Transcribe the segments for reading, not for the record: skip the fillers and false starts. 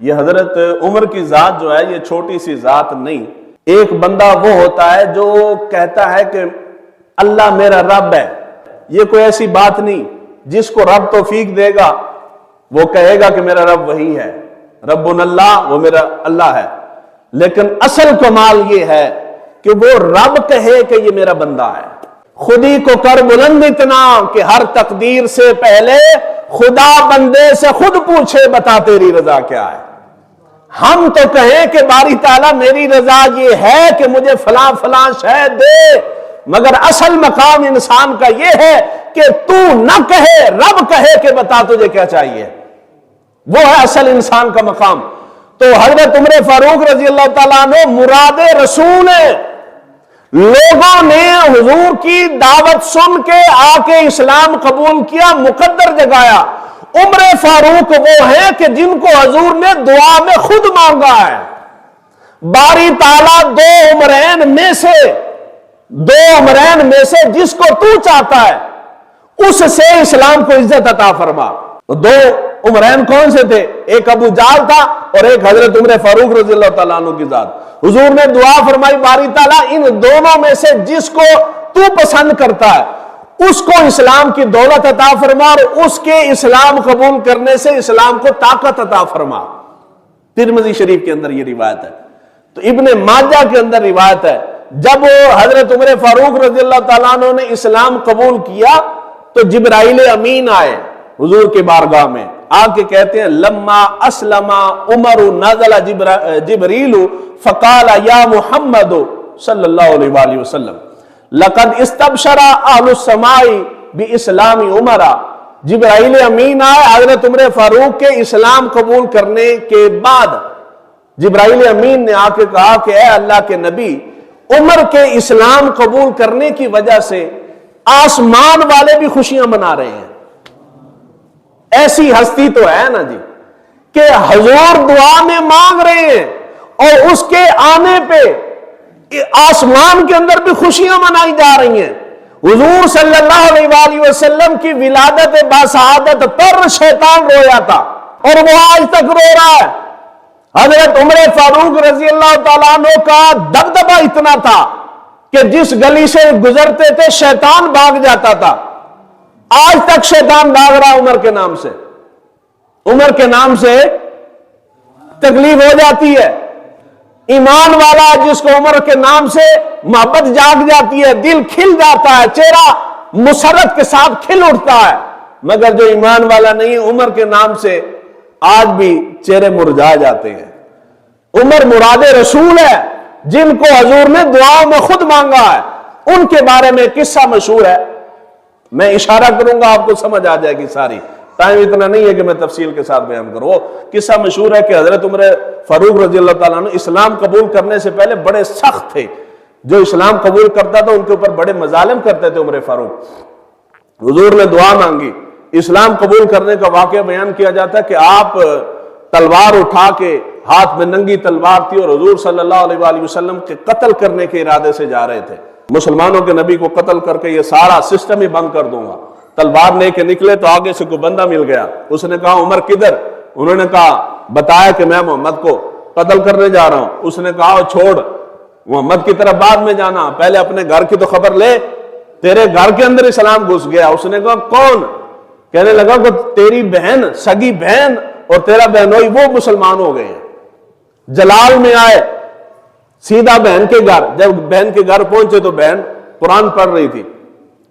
یہ حضرت عمر کی ذات جو ہے یہ چھوٹی سی ذات نہیں. ایک بندہ وہ ہوتا ہے جو کہتا ہے کہ اللہ میرا رب ہے. یہ کوئی ایسی بات نہیں. جس کو رب توفیق دے گا وہ کہے گا کہ میرا رب وہی ہے. ربنا اللہ، وہ میرا اللہ ہے. لیکن اصل کمال یہ ہے کہ وہ رب کہے کہ یہ میرا بندہ ہے. خودی کو کر بلند اتنا کہ ہر تقدیر سے پہلے خدا بندے سے خود پوچھے بتا تیری رضا کیا ہے. ہم تو کہیں کہ باری تعالیٰ میری رضا یہ ہے کہ مجھے فلاں فلاں شے دے، مگر اصل مقام انسان کا یہ ہے کہ تو نہ کہے، رب کہے کہ بتا تجھے کیا چاہیے. وہ ہے اصل انسان کا مقام. تو حضرت عمر فاروق رضی اللہ تعالیٰ عنہ مراد رسول ہیں. لوگوں نے حضور کی دعوت سن کے آ کے اسلام قبول کیا، مقدر جگایا. عمر فاروق وہ ہیں کہ جن کو حضور نے دعا میں خود مانگا ہے. باری تعالیٰ دو عمرین میں سے جس کو تو چاہتا ہے اس سے اسلام کو عزت عطا فرما. دو عمرین کون سے تھے؟ ایک ابو جہل تھا اور ایک حضرت عمر فاروق رضی اللہ تعالیٰ عنہ کی ذات. حضور نے دعا فرمائی باری تعالیٰ ان دونوں میں سے جس کو تو پسند کرتا ہے اس کو اسلام کی دولت عطا فرما اور اس کے اسلام قبول کرنے سے اسلام کو طاقت عطا فرما. ترمذی شریف کے اندر یہ روایت ہے. تو ابن ماجہ کے اندر روایت ہے جب حضرت عمر فاروق رضی اللہ تعالیٰ عنہ نے اسلام قبول کیا تو جبرائیل امین آئے حضور کے بارگاہ میں. آ کے کہتے ہیں لما اسلم عمر نزل جبریل فقال یا محمد صلی اللہ علیہ وآلہ وسلم لقد استبشر اہل السماء باسلام عمر. جبرائیل امین آئے حضرت عمر فاروق کے اسلام قبول کرنے کے بعد. جبرائیل امین نے آ کے کہا کہ اے اللہ کے نبی، عمر کے اسلام قبول کرنے کی وجہ سے آسمان والے بھی خوشیاں منا رہے ہیں. ایسی ہستی تو ہے نا جی کہ حضور دعا میں مانگ رہے ہیں اور اس کے آنے پہ آسمان کے اندر بھی خوشیاں منائی جا رہی ہیں. حضور صلی اللہ علیہ وآلہ وسلم کی ولادت باسعادت پر شیطان رویا تھا اور وہ آج تک رو رہا ہے. حضرت عمر فاروق رضی اللہ تعالیٰ عنہ کا دبدبہ اتنا تھا کہ جس گلی سے گزرتے تھے شیطان بھاگ جاتا تھا. آج تک شیطان بھاگ رہا عمر کے نام سے. عمر کے نام سے تکلیف ہو جاتی ہے. ایمان والا جس کو عمر کے نام سے محبت جاگ جاتی ہے، دل کھل جاتا ہے، چہرہ مسرت کے ساتھ کھل اٹھتا ہے. مگر جو ایمان والا نہیں، عمر کے نام سے آج بھی چہرے مرجھا جاتے ہیں. عمر مراد رسول ہے جن کو حضور نے دعاؤں میں خود مانگا ہے. ان کے بارے میں قصہ مشہور ہے. میں اشارہ کروں گا آپ کو سمجھ آ جائے گی ساری. ٹائم اتنا نہیں ہے کہ میں تفصیل کے ساتھ بیان کروں. وہ قصہ مشہور ہے کہ حضرت عمر فاروق رضی اللہ تعالیٰ عنہ اسلام قبول کرنے سے پہلے بڑے سخت تھے. جو اسلام قبول کرتا تھا ان کے اوپر بڑے مظالم کرتے تھے عمر فاروق. حضور نے دعا مانگی. اسلام قبول کرنے کا واقعہ بیان کیا جاتا ہے کہ آپ تلوار اٹھا کے، ہاتھ میں ننگی تلوار تھی اور حضور صلی اللہ علیہ وآلہ وسلم کے قتل کرنے کے ارادے سے جا رہے تھے. مسلمانوں کے نبی کو قتل کر کے یہ سارا سسٹم ہی بند کر دوں گا. تلوار لے کے نکلے تو آگے سے کوئی بندہ مل گیا. اس نے کہا عمر کدھر؟ انہوں نے کہا بتایا کہ میں محمد کو قتل کرنے جا رہا ہوں. اس نے کہا چھوڑ، محمد کی طرف بعد میں جانا، پہلے اپنے گھر کی تو خبر لے. تیرے گھر کے اندر اسلام گھس گیا. اس نے کہا کون؟ کہنے لگا کہ تیری بہن، سگی بہن اور تیرا بہنوئی وہ مسلمان ہو گئے ہیں. جلال میں آئے سیدھا بہن کے گھر. جب بہن کے گھر پہنچے تو بہن قرآن پڑھ رہی تھی،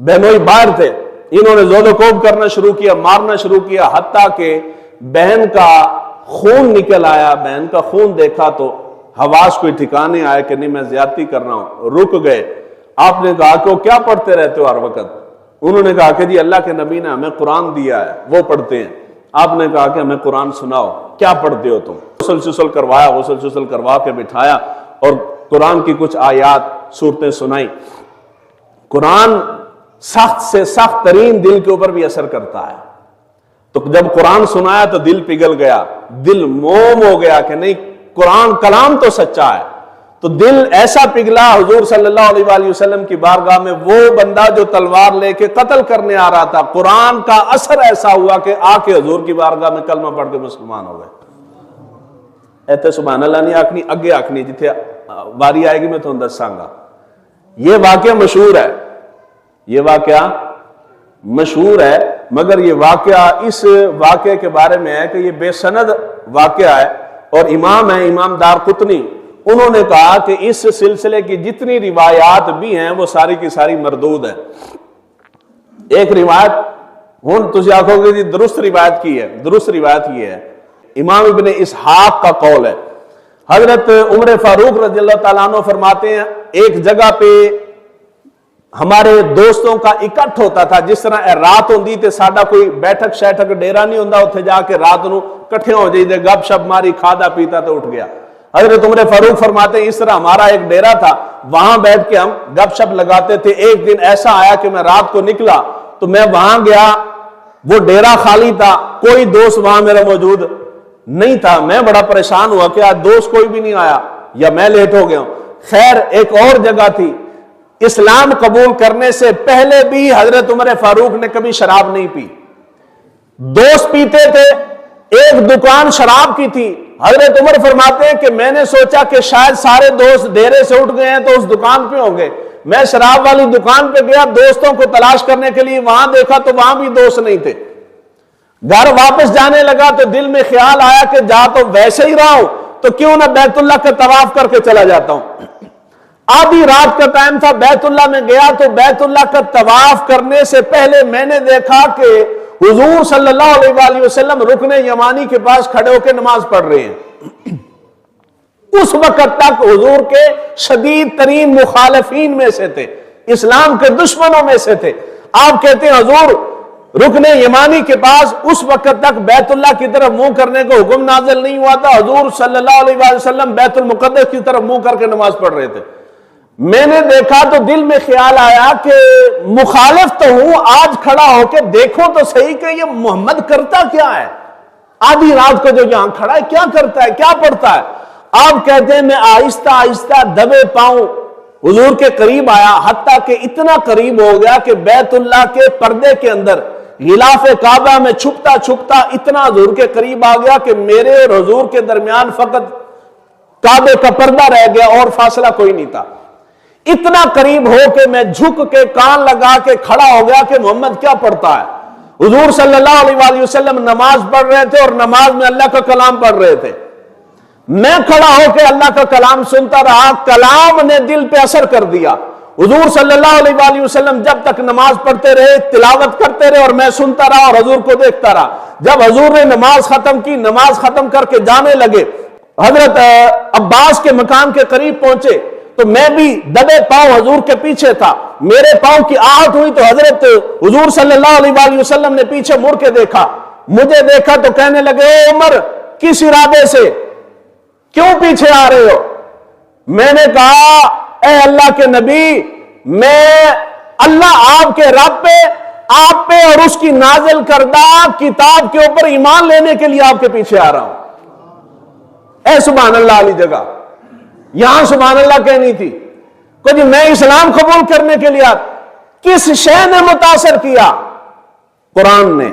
بہنوئی باہر تھے. انہوں نے زود و کوب کرنا شروع کیا، مارنا شروع کیا، حتیٰ کہ بہن کا خون نکل آیا. بہن کا خون دیکھا تو حواس کوئی ٹھکانے آئے کہ نہیں میں زیادتی کر رہا ہوں. رک گئے. آپ نے کہا کہ وہ کیا پڑھتے رہتے ہو ہر وقت؟ انہوں نے کہا کہ جی اللہ کے نبی نے ہمیں قرآن دیا ہے وہ پڑھتے ہیں. آپ نے کہا کہ ہمیں قرآن سناؤ، کیا پڑھتے ہو تم؟ غسل کروایا، غسل کروا کے بٹھایا اور قرآن کی کچھ آیات صورتیں سنائی. قرآن سخت سے سخت ترین دل کے اوپر بھی اثر کرتا ہے. تو جب قرآن سنایا تو دل پگھل گیا، دل موم ہو گیا کہ نہیں قرآن کلام تو سچا ہے. تو دل ایسا پگھلا حضور صلی اللہ علیہ وآلہ وسلم کی بارگاہ میں. وہ بندہ جو تلوار لے کے قتل کرنے آ رہا تھا، قرآن کا اثر ایسا ہوا کہ آ کے حضور کی بارگاہ میں کلمہ پڑھ کے مسلمان ہو گئے. ایتے سبحان اللہ نہیں آکھنی، اگے آکھنی جتھے باری آئے گی میں تو دساں گا۔ یہ واقعہ مشہور ہے، یہ واقعہ مشہور ہے، مگر یہ واقعہ اس واقعے کے بارے میں ہے کہ یہ بے سند واقعہ ہے، اور امام ہیں امام دارقطنی، انہوں نے کہا کہ اس سلسلے کی جتنی روایات بھی ہیں وہ ساری کی ساری مردود ہیں۔ ایک روایت ہن تسی آکھو گے جی درست روایت کی ہے، درست روایت یہ ہے، امام ابن اسحاق کا قول ہے۔ حضرت عمر فاروق رضی اللہ تعالیٰ عنہ فرماتے ہیں ایک جگہ پہ ہمارے دوستوں کا اکٹھ ہوتا تھا، جس طرح رات ہوندی تے ساڈا کوئی بیٹھک شیٹھک ڈیرا نہیں ہوندا، اتھے جا کے رات نو کٹھے ہو جائیے، گپ شپ ماری، کھادا پیتا تو اٹھ گیا۔ حضرت عمر فاروق فرماتے ہیں اس طرح ہمارا ایک ڈیرا تھا، وہاں بیٹھ کے ہم گپ شپ لگاتے تھے۔ ایک دن ایسا آیا کہ میں رات کو نکلا تو میں وہاں گیا، وہ ڈیرا خالی تھا، کوئی دوست وہاں میرا موجود نہیں تھا۔ میں بڑا پریشان ہوا کہ آج دوست کوئی بھی نہیں آیا یا میں لیٹ ہو گیا ہوں۔ خیر ایک اور جگہ تھی، اسلام قبول کرنے سے پہلے بھی حضرت عمر فاروق نے کبھی شراب نہیں پی، دوست پیتے تھے، ایک دکان شراب کی تھی۔ حضرت عمر فرماتے ہیں کہ میں نے سوچا کہ شاید سارے دوست ڈیرے سے اٹھ گئے ہیں تو اس دکان پہ ہوں گے، میں شراب والی دکان پہ گیا دوستوں کو تلاش کرنے کے لیے، وہاں دیکھا تو وہاں بھی دوست نہیں تھے۔ گھر واپس جانے لگا تو دل میں خیال آیا کہ جا تو ویسے ہی رہا ہوں تو کیوں نہ بیت اللہ کا طواف کر کے چلا جاتا ہوں۔ آدھی رات کا ٹائم تھا، بیت اللہ میں گیا تو بیت اللہ کا طواف کرنے سے پہلے میں نے دیکھا کہ حضور صلی اللہ علیہ وآلہ وسلم رکن یمانی کے پاس کھڑے ہو کے نماز پڑھ رہے ہیں۔ اس وقت تک حضور کے شدید ترین مخالفین میں سے تھے، اسلام کے دشمنوں میں سے تھے۔ آپ کہتے ہیں حضور رکن یمانی کے پاس اس وقت تک بیت اللہ کی طرف منہ کرنے کو حکم نازل نہیں ہوا تھا، حضور صلی اللہ علیہ وآلہ وسلم بیت المقدس کی طرف منہ کر کے نماز پڑھ رہے تھے۔ میں نے دیکھا تو دل میں خیال آیا کہ مخالف تو ہوں، آج کھڑا ہو کے دیکھو تو صحیح کہ یہ محمد کرتا کیا ہے، آدھی رات کو جو یہاں کھڑا ہے کیا کرتا ہے، کیا پڑھتا ہے۔ آپ کہتے ہیں میں آہستہ آہستہ دبے پاؤں حضور کے قریب آیا، حتیٰ کہ اتنا قریب ہو گیا کہ بیت اللہ کے پردے کے اندر غلاف کعبہ میں چھپتا چھپتا اتنا حضور کے قریب آ گیا کہ میرے اور حضور کے درمیان فقط کعبے کا پردہ رہ گیا اور فاصلہ کوئی نہیں تھا۔ اتنا قریب ہو کہ میں جھک کے کان لگا کے کھڑا ہو گیا کہ محمد کیا پڑھتا ہے۔ حضور صلی اللہ علیہ وآلہ وسلم نماز پڑھ رہے تھے اور نماز میں اللہ کا کلام پڑھ رہے تھے۔ میں کھڑا ہو کے اللہ کا کلام سنتا رہا، کلام نے دل پہ اثر کر دیا۔ حضور صلی اللہ علیہ وآلہ وسلم جب تک نماز پڑھتے رہے، تلاوت کرتے رہے، اور میں سنتا رہا اور حضور کو دیکھتا رہا۔ جب حضور نے نماز ختم کی، نماز ختم کر کے جانے لگے، حضرت عباس کے مکان کے قریب پہنچے تو میں بھی دبے پاؤں حضور کے پیچھے تھا۔ میرے پاؤں کی آہٹ ہوئی تو حضرت حضور صلی اللہ علیہ وآلہ وسلم نے پیچھے مڑ کے دیکھا، مجھے دیکھا تو کہنے لگے اے عمر کس ارادے سے کیوں پیچھے آ رہے ہو؟ میں نے کہا اے اللہ کے نبی، میں اللہ آپ کے رب پہ، آپ پہ اور اس کی نازل کردہ کتاب کے اوپر ایمان لینے کے لیے آپ کے پیچھے آ رہا ہوں۔ اے سبحان اللہ علی جگہ، یہاں سبحان اللہ کہنی تھی کہ جی میں اسلام قبول کرنے کے لیے کس شے نے متاثر کیا؟ قرآن نے۔